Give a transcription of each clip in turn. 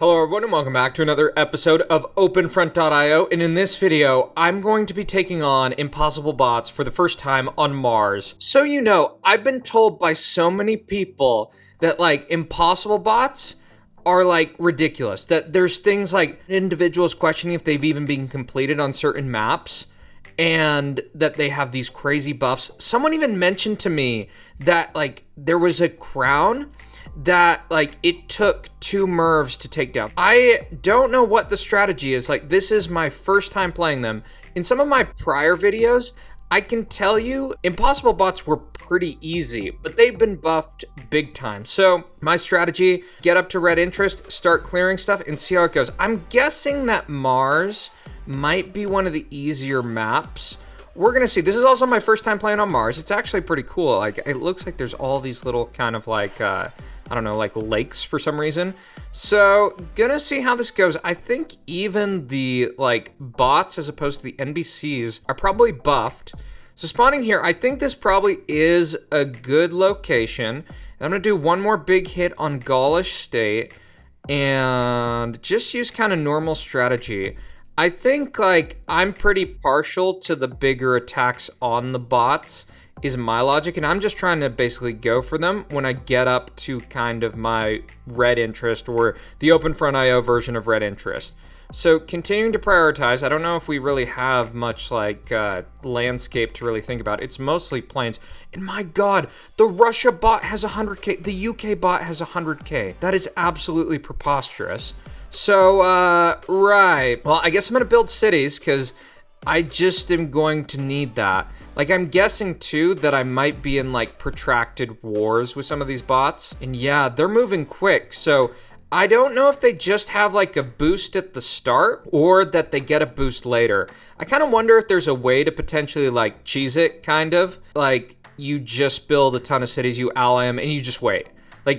Hello everyone and welcome back to another episode of OpenFront.io, and in this video, I'm going to be taking on Impossible Bots for the first time on Mars. So you know, I've been told by so many people that Impossible Bots are ridiculous, that there's things like individuals questioning if they've even been completed on certain maps, and that they have these crazy buffs. Someone even mentioned to me that there was a crown that it took 2 Mervs to take down. I don't know what the strategy is. This is my first time playing them. In some of my prior videos, I can tell you Impossible Bots were pretty easy, but they've been buffed big time. So my strategy, get up to red interest, start clearing stuff, and see how it goes. I'm guessing that Mars might be one of the easier maps. We're gonna see. This is also my first time playing on Mars. It's actually pretty cool. It looks like there's all these little kind of I don't know, lakes for some reason. So, gonna see how this goes. I think even the, bots as opposed to the NPCs are probably buffed. So spawning here, I think this probably is a good location. And I'm gonna do one more big hit on Gaulish State and just use kind of normal strategy. I think, I'm pretty partial to the bigger attacks on the bots, is my logic, and I'm just trying to basically go for them when I get up to kind of my red interest, or the OpenFront.io version of red interest. So continuing to prioritize. I don't know if we really have much landscape to really think about. It's mostly plains. And my god, the Russia bot has 100k, the UK bot has 100k. That is absolutely preposterous. So, right. Well, I guess I'm gonna build cities, because I just am going to need that. I'm guessing, too, that I might be in, protracted wars with some of these bots. And yeah, they're moving quick, so I don't know if they just have, a boost at the start, or that they get a boost later. I kind of wonder if there's a way to potentially, cheese it, kind of. You just build a ton of cities, you ally them, and you just wait.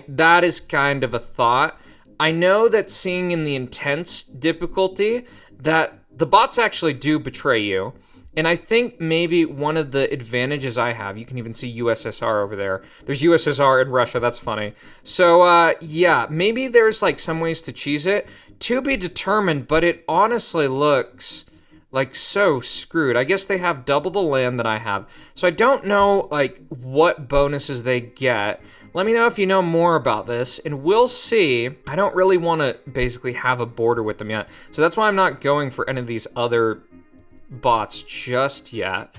That is kind of a thought. I know that seeing in the intense difficulty, that the bots actually do betray you. And I think maybe one of the advantages I have, you can even see USSR over there. There's USSR in Russia, that's funny. So, yeah, maybe there's, some ways to cheese it. To be determined, but it honestly looks so screwed. I guess they have double the land that I have. So I don't know, what bonuses they get. Let me know if you know more about this, and we'll see. I don't really want to basically have a border with them yet. So that's why I'm not going for any of these other bots just yet.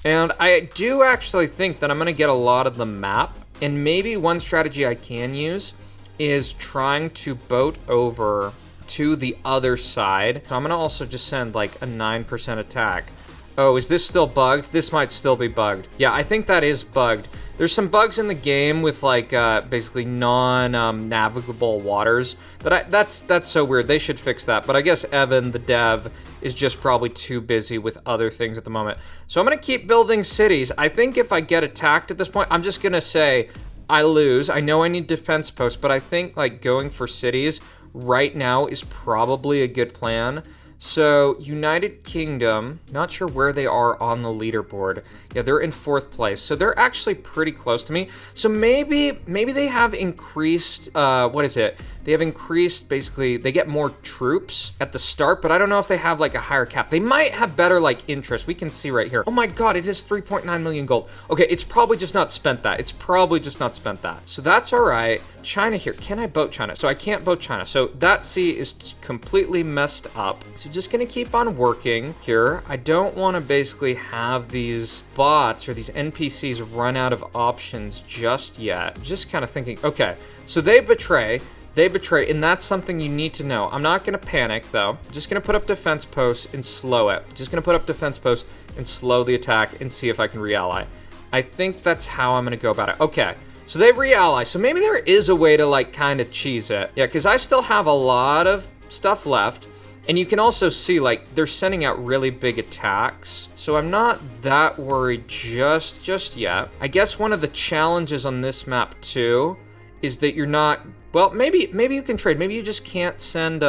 And I do actually think that I'm going to get a lot of the map, and maybe one strategy I can use is trying to boat over to the other side. So I'm going to also just send a 9% attack. Oh, is this still bugged? This might still be bugged. Yeah, I think that is bugged. There's some bugs in the game with basically non-navigable waters. That's so weird. They should fix that. But I guess Evan, the dev, is just probably too busy with other things at the moment. So I'm gonna keep building cities. I think if I get attacked at this point, I'm just gonna say I lose. I know I need defense posts, but I think going for cities right now is probably a good plan. So, United Kingdom, not sure where they are on the leaderboard. Yeah, they're in 4th place, so they're actually pretty close to me. So maybe they have increased, what is it? They have increased, basically, they get more troops at the start, but I don't know if they have, a higher cap. They might have better, interest. We can see right here. Oh my god, it is 3.9 million gold. Okay, it's probably just not spent that. It's probably just not spent that. So that's all right. China here. Can I boat China? So I can't boat China. So that sea is completely messed up. So just gonna keep on working here. I don't want to basically have these bots or these NPCs run out of options just yet. Just kind of thinking, okay, so they betray, and that's something you need to know. I'm not gonna panic though. I'm just gonna put up defense posts and slow it. Just gonna put up defense posts and slow the attack and see if I can re-ally. I think that's how I'm gonna go about it. Okay. So they re-ally, so maybe there is a way to kind of cheese it. Yeah, because I still have a lot of stuff left, and you can also see they're sending out really big attacks. So I'm not that worried just yet. I guess one of the challenges on this map too is that you're not, well, maybe you can trade. Maybe you just can't send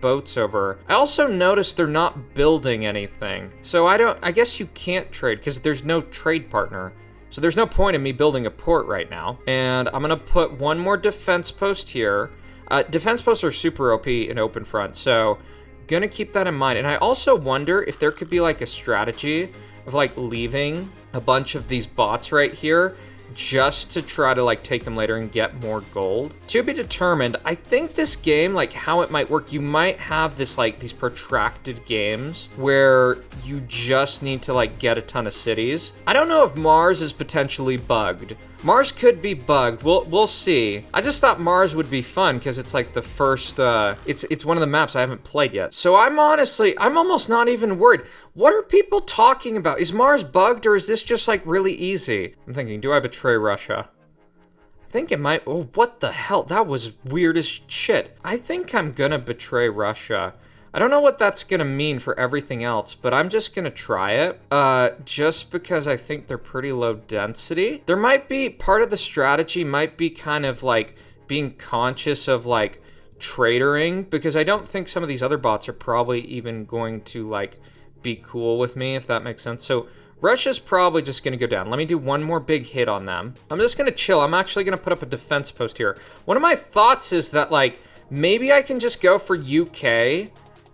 boats over. I also noticed they're not building anything. So I guess you can't trade because there's no trade partner. So there's no point in me building a port right now. And I'm gonna put one more defense post here. Defense posts are super OP in Open Front, so gonna keep that in mind. And I also wonder if there could be like a strategy of like leaving a bunch of these bots right here just to try to like take them later and get more gold. To be determined. I think this game, like how it might work, you might have this like these protracted games where you just need to like get a ton of cities. I don't know if Mars is potentially bugged. Mars could be bugged. We'll see. I just thought Mars would be fun because it's like the first, it's one of the maps I haven't played yet. So I'm almost not even worried. What are people talking about? Is Mars bugged or is this just like really easy? I'm thinking, do I betray Russia? I think it might. Oh, what the hell? That was weird as shit. I think I'm gonna betray Russia. I don't know what that's gonna mean for everything else, but I'm just gonna try it. Just because I think they're pretty low density. There might be, part of the strategy might be kind of like being conscious of like traitoring, because I don't think some of these other bots are probably even going to like be cool with me, if that makes sense. So Russia's probably just gonna go down. Let me do one more big hit on them. I'm just gonna chill. I'm actually gonna put up a defense post here. One of my thoughts is that like, maybe I can just go for UK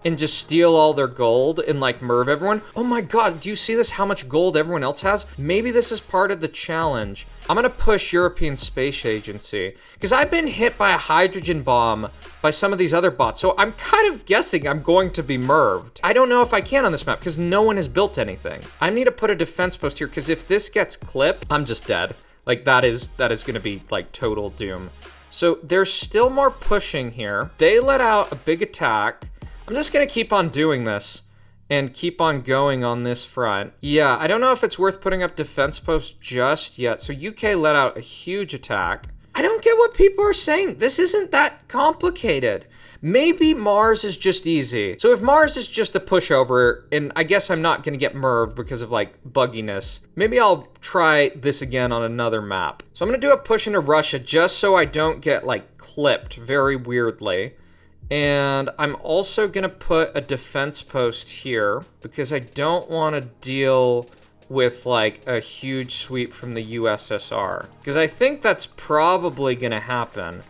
and just steal all their gold and like merv everyone. Oh my god, do you see this? How much gold everyone else has? Maybe this is part of the challenge. I'm gonna push European Space Agency because I've been hit by a hydrogen bomb by some of these other bots. So I'm kind of guessing I'm going to be merved. I don't know if I can on this map because no one has built anything. I need to put a defense post here because if this gets clipped, I'm just dead. Like that is gonna be like total doom. So there's still more pushing here. They let out a big attack. I'm just gonna keep on doing this and keep on going on this front. Yeah, I don't know if it's worth putting up defense posts just yet. So UK let out a huge attack. I don't get what people are saying. This isn't that complicated. Maybe Mars is just easy. So if Mars is just a pushover, and I guess I'm not gonna get merved because of like bugginess, maybe I'll try this again on another map. So I'm gonna do a push into Russia just so I don't get like clipped very weirdly. And I'm also gonna put a defense post here because I don't want to deal with like a huge sweep from the USSR, because I think that's probably gonna happen.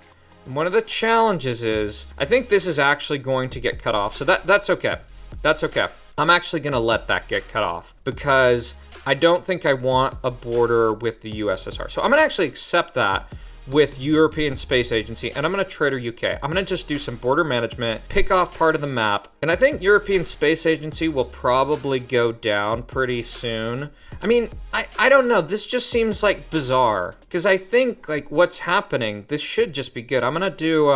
And one of the challenges is I think this is actually going to get cut off, so that's okay. That's okay. I'm actually gonna let that get cut off because I don't think I want a border with the USSR. So I'm gonna actually accept that with European Space Agency, and I'm gonna traitor UK. I'm gonna just do some border management, pick off part of the map, and I think European Space Agency will probably go down pretty soon. I mean, I don't know, this just seems like bizarre, because I think like what's happening, this should just be good. I'm gonna do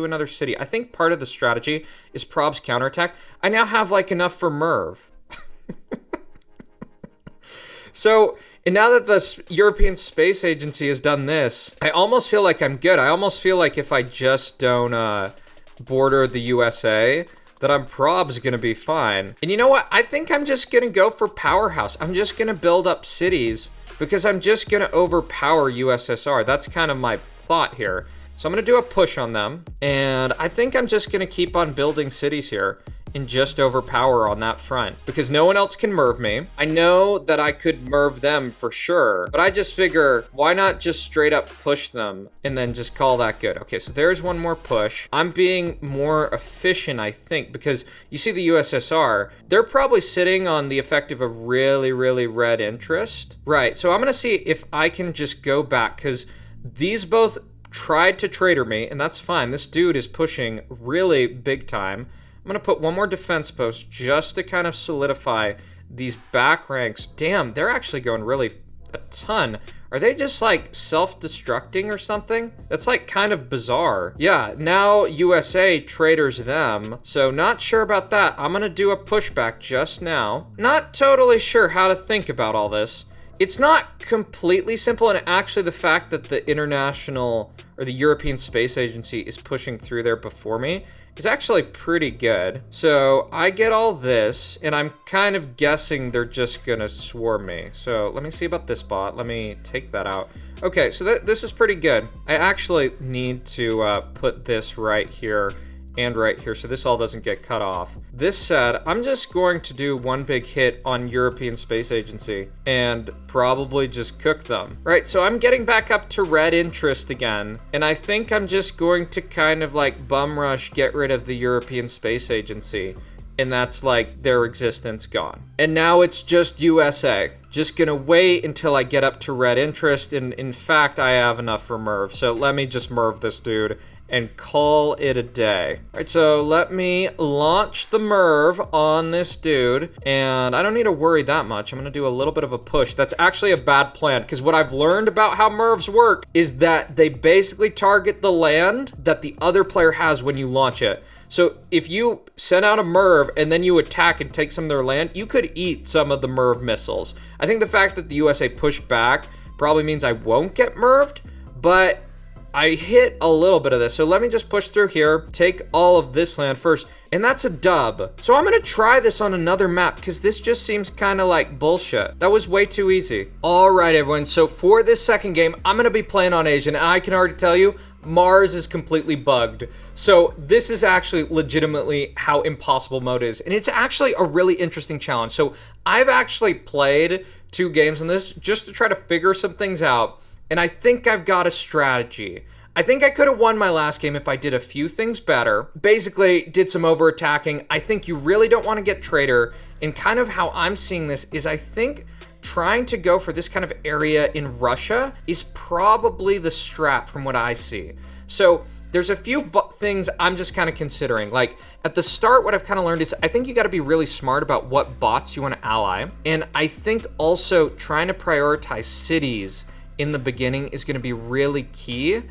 another city. I think part of the strategy is Prob's counterattack. I now have like enough for Merv. So, and now that the European Space Agency has done this, I almost feel like I'm good. I almost feel like if I just don't border the USA, that I'm prob's gonna be fine. And you know what? I think I'm just gonna go for Powerhouse. I'm just gonna build up cities because I'm just gonna overpower USSR. That's kind of my thought here. So I'm gonna do a push on them, and I think I'm just gonna keep on building cities here and just overpower on that front because no one else can merv me. I know that I could merv them for sure, but I just figure why not just straight up push them and then just call that good. Okay, so there's one more push. I'm being more efficient, I think, because you see the USSR, they're probably sitting on the effective of really, really red interest. Right, so I'm gonna see if I can just go back because these both tried to traitor me, and that's fine. This dude is pushing really big time. I'm gonna put one more defense post just to kind of solidify these back ranks. Damn, they're actually going really a ton. Are they just like self-destructing or something? That's like kind of bizarre. Yeah, now USA traitors them, so not sure about that. I'm gonna do a pushback just now. Not totally sure how to think about all this. It's not completely simple, and actually the fact that the international or the European Space Agency is pushing through there before me is actually pretty good. So I get all this, and I'm kind of guessing they're just gonna swarm me. So let me see about this bot. Let me take that out. Okay, so this is pretty good. I actually need to put this right here and right here, so this all doesn't get cut off. This said, I'm just going to do one big hit on European Space Agency and probably just cook them. Right, so I'm getting back up to red interest again, and I think I'm just going to kind of like bum rush get rid of the European Space Agency, and that's like their existence gone. And now it's just USA. Just gonna wait until I get up to red interest, and in fact, I have enough for Merv, so let me just Merv this dude and call it a day. All right, so let me launch the Merv on this dude, and I don't need to worry that much. I'm gonna do a little bit of a push. That's actually a bad plan, because what I've learned about how Mervs work is that they basically target the land that the other player has when you launch it. So if you send out a Merv and then you attack and take some of their land, you could eat some of the Merv missiles. I think the fact that the USA pushed back probably means I won't get Merved, but I hit a little bit of this. So let me just push through here, take all of this land first, and that's a dub. So I'm gonna try this on another map because this just seems kind of like bullshit. That was way too easy. All right, everyone. So for this second game, I'm gonna be playing on Asian, and I can already tell you, Mars is completely bugged. So this is actually legitimately how impossible mode is. And it's actually a really interesting challenge. So I've actually played 2 games on this just to try to figure some things out. And I think I've got a strategy. I think I could have won my last game if I did a few things better. Basically, did some over attacking. I think you really don't want to get traitor. And kind of how I'm seeing this is I think trying to go for this kind of area in Russia is probably the strat from what I see. So there's a few things I'm just kind of considering. Like at the start, what I've kind of learned is I think you got to be really smart about what bots you want to ally. And I think also trying to prioritize cities in the beginning is going to be really key,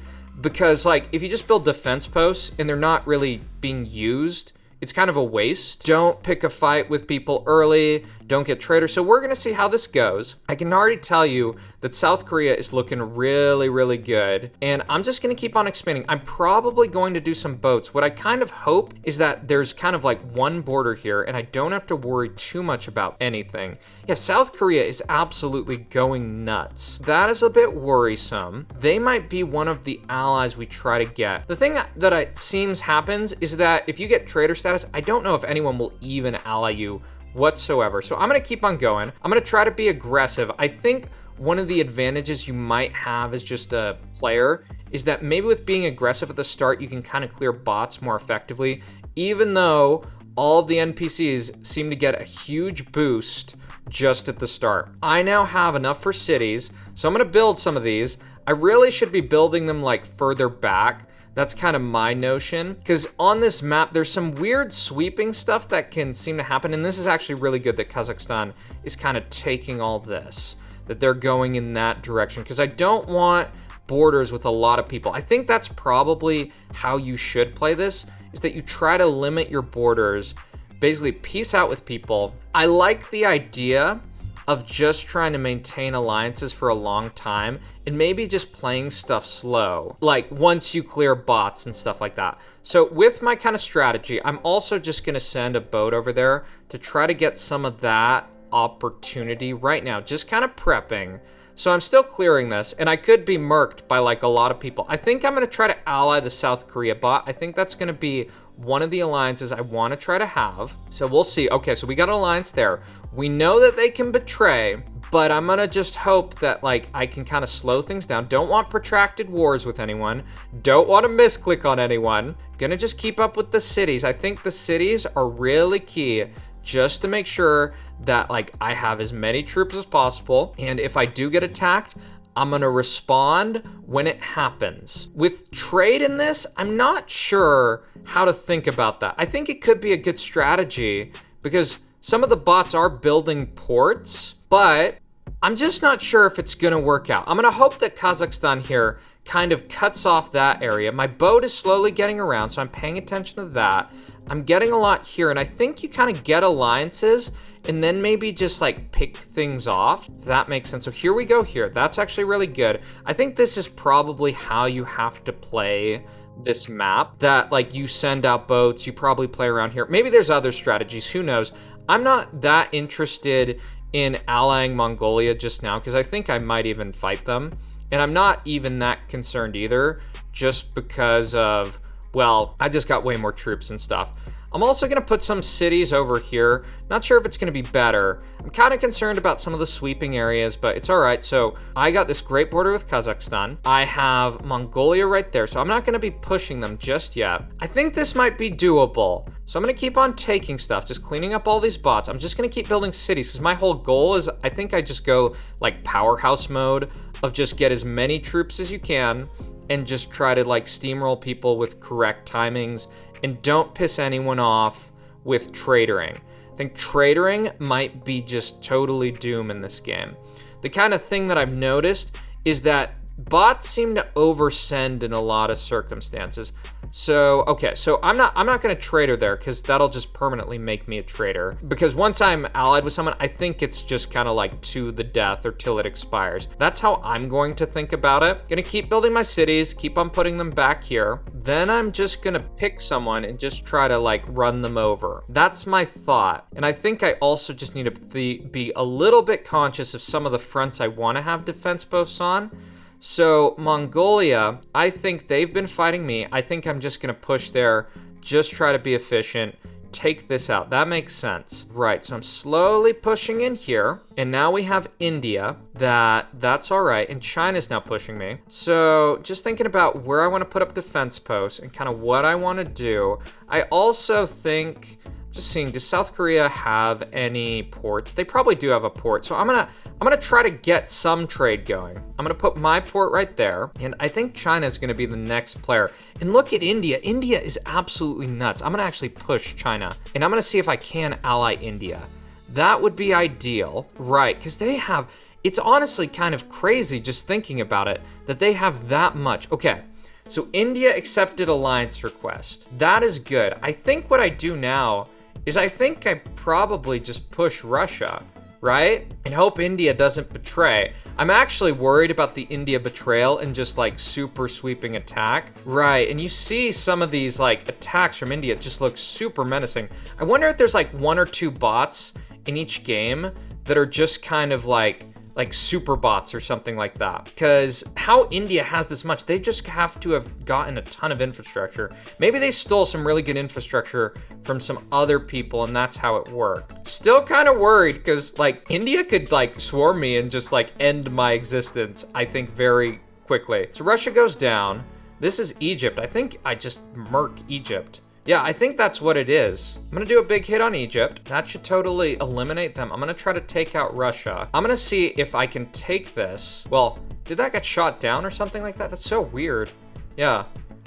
because like if you just build defense posts and they're not really being used, it's kind of a waste. Don't pick a fight with people early. Don't get traitors. So we're gonna see how this goes. I can already tell you that South Korea is looking really, really good. And I'm just gonna keep on expanding. I'm probably going to do some boats. What I kind of hope is that there's kind of like one border here and I don't have to worry too much about anything. Yeah, South Korea is absolutely going nuts. That is a bit worrisome. They might be one of the allies we try to get. The thing that it seems happens is that if you get traitor status, I don't know if anyone will even ally you whatsoever. So I'm gonna keep on going. I'm gonna try to be aggressive. I think one of the advantages you might have as just a player is that maybe with being aggressive at the start, you can kind of clear bots more effectively, even though all of the NPCs seem to get a huge boost just at the start. I now have enough for cities, so I'm gonna build some of these. I really should be building them like further back. That's kind of my notion, because on this map, there's some weird sweeping stuff that can seem to happen, and this is actually really good that Kazakhstan is kind of taking all this, that they're going in that direction, because I don't want borders with a lot of people. I think that's probably how you should play this, is that you try to limit your borders, basically peace out with people. I like the idea of just trying to maintain alliances for a long time and maybe just playing stuff slow, like once you clear bots and stuff like that. So with my kind of strategy, I'm also just gonna send a boat over there to try to get some of that opportunity right now, just kind of prepping. So I'm still clearing this, and I could be murked by like a lot of people. I think I'm gonna try to ally the South Korea bot. I think that's gonna be one of the alliances I wanna try to have. So we'll see. Okay, so we got an alliance there. We know that they can betray, but I'm gonna just hope that like I can kind of slow things down. Don't want protracted wars with anyone. Don't want to misclick on anyone. Gonna just keep up with the cities. I think the cities are really key just to make sure that like I have as many troops as possible. And if I do get attacked, I'm gonna respond when it happens. With trade in this, I'm not sure how to think about that. I think it could be a good strategy because some of the bots are building ports, but I'm just not sure if it's gonna work out. I'm gonna hope that Kazakhstan here kind of cuts off that area. My boat is slowly getting around, so I'm paying attention to that. I'm getting a lot here, and I think you kind of get alliances and then maybe just like pick things off. If that makes sense. So here we go here. That's actually really good. I think this is probably how you have to play this map, that like you send out boats, you probably play around here. Maybe there's other strategies, who knows? I'm not that interested in allying Mongolia just now because I think I might even fight them. And I'm not even that concerned either, just because of well, I just got way more troops and stuff. I'm also gonna put some cities over here. Not sure if it's gonna be better. I'm kind of concerned about some of the sweeping areas, but it's all right. So I got this great border with Kazakhstan. I have Mongolia right there, so I'm not gonna be pushing them just yet. I think this might be doable. So I'm gonna keep on taking stuff, just cleaning up all these bots. I'm just gonna keep building cities, because my whole goal is, I think I just go like powerhouse mode of just get as many troops as you can and just try to like steamroll people with correct timings and don't piss anyone off with traitoring. I think traitoring might be just totally doom in this game. The kind of thing that I've noticed is that bots seem to oversend in a lot of circumstances. So, okay, so I'm not gonna traitor there, because that'll just permanently make me a traitor. Because once I'm allied with someone, I think it's just kind of like to the death or till it expires. That's how I'm going to think about it. Gonna keep building my cities, keep on putting them back here. Then I'm just gonna pick someone and just try to like run them over. That's my thought. And I think I also just need to be a little bit conscious of some of the fronts I wanna have defense posts on. So Mongolia, I think they've been fighting me. I think I'm just gonna push there, just try to be efficient, take this out. That makes sense. Right, so I'm slowly pushing in here. And now we have India, that's all right. And China's now pushing me. So just thinking about where I wanna put up defense posts and kind of what I wanna do. I also think, just seeing, does South Korea have any ports? They probably do have a port. So I'm gonna try to get some trade going. I'm gonna put my port right there. And I think China is gonna be the next player. And look at India. India is absolutely nuts. I'm gonna actually push China. And I'm gonna see if I can ally India. That would be ideal, right? Because they have, it's honestly kind of crazy just thinking about it, that they have that much. Okay. So India accepted alliance request. That is good. I think what I do now is I think I probably just push Russia, right? And hope India doesn't betray. I'm actually worried about the India betrayal and just like super sweeping attack. Right, and you see some of these like attacks from India, it just looks super menacing. I wonder if there's like 1 or 2 bots in each game that are just kind of like super bots or something like that. Because how India has this much, they just have to have gotten a ton of infrastructure. Maybe they stole some really good infrastructure from some other people and that's how it worked. Still kind of worried because like India could like swarm me and just like end my existence, I think, very quickly. So Russia goes down. This is Egypt. I think I just murk Egypt. Yeah, I think that's what it is. I'm gonna do a big hit on Egypt. That should totally eliminate them. I'm gonna try to take out Russia. I'm gonna see if I can take this. Well, did that get shot down or something like that? That's so weird. Yeah.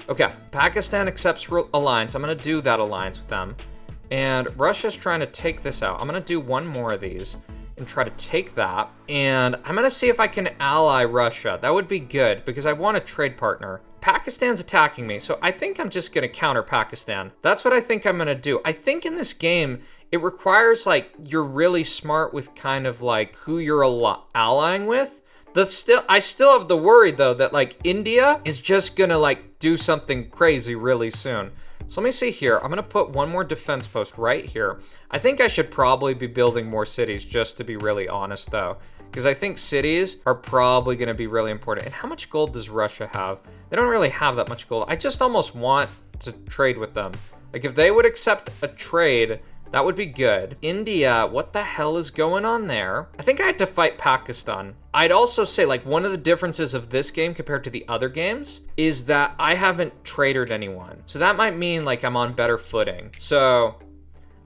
Okay, Pakistan accepts alliance. I'm gonna do that alliance with them. And Russia's trying to take this out. I'm gonna do one more of these and try to take that. And I'm gonna see if I can ally Russia. That would be good because I want a trade partner. Pakistan's attacking me, so I think I'm just gonna counter Pakistan. That's what I think I'm gonna do. I think in this game, it requires like, you're really smart with kind of like who you're allying with. I still have the worry though that like India is just gonna like do something crazy really soon. So let me see here. I'm gonna put one more defense post right here. I think I should probably be building more cities just to be really honest though. Because I think cities are probably gonna be really important. And how much gold does Russia have? They don't really have that much gold. I just almost want to trade with them. Like if they would accept a trade, that would be good. India, what the hell is going on there? I think I had to fight Pakistan. I'd also say like one of the differences of this game compared to the other games is that I haven't traded anyone. So that might mean like I'm on better footing. So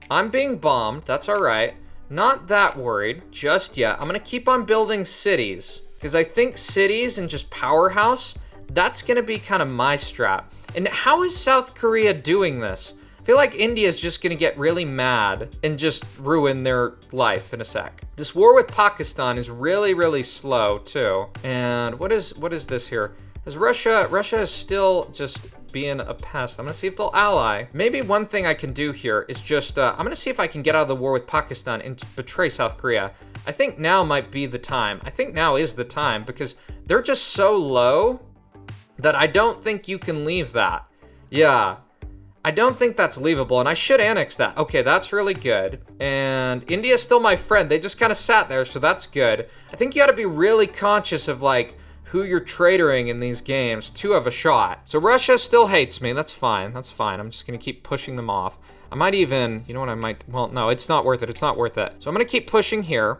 I'm being bombed, that's all right. Not that worried just yet. I'm gonna keep on building cities because I think cities and just powerhouse, that's gonna be kind of my strat. And how is South Korea doing this? I feel like India is just gonna get really mad and just ruin their life in a sec. This war with Pakistan is really, really slow too. And what is this here? Is Russia is still just being a pest. I'm gonna see if they'll ally. Maybe one thing I can do here is just, I'm gonna see if I can get out of the war with Pakistan and betray South Korea. I think now might be the time. I think now is the time because they're just so low that I don't think you can leave that. Yeah, I don't think that's leavable and I should annex that. Okay, that's really good. And India's still my friend. They just kind of sat there, so that's good. I think you gotta be really conscious of like who you're traitoring in these games to have a shot. So Russia still hates me. That's fine. That's fine. I'm just gonna keep pushing them off. I might even, you know what I might, well, no, it's not worth it. It's not worth it. So I'm gonna keep pushing here.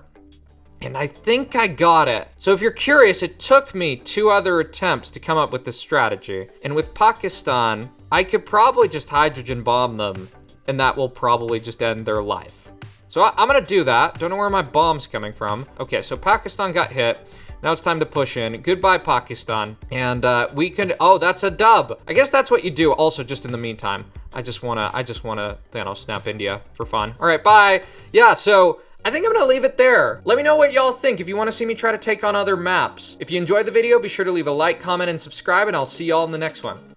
And I think I got it. So if you're curious, it took me 2 other attempts to come up with this strategy. And with Pakistan, I could probably just hydrogen bomb them, and that will probably just end their life. So I'm gonna do that. Don't know where my bomb's coming from. Okay, so Pakistan got hit. Now it's time to push in. Goodbye, Pakistan. And we can, oh, that's a dub. I guess that's what you do also just in the meantime. I just wanna, Thanos snap India for fun. All right, bye. Yeah, so I think I'm gonna leave it there. Let me know what y'all think if you wanna see me try to take on other maps. If you enjoyed the video, be sure to leave a like, comment, and subscribe, and I'll see y'all in the next one.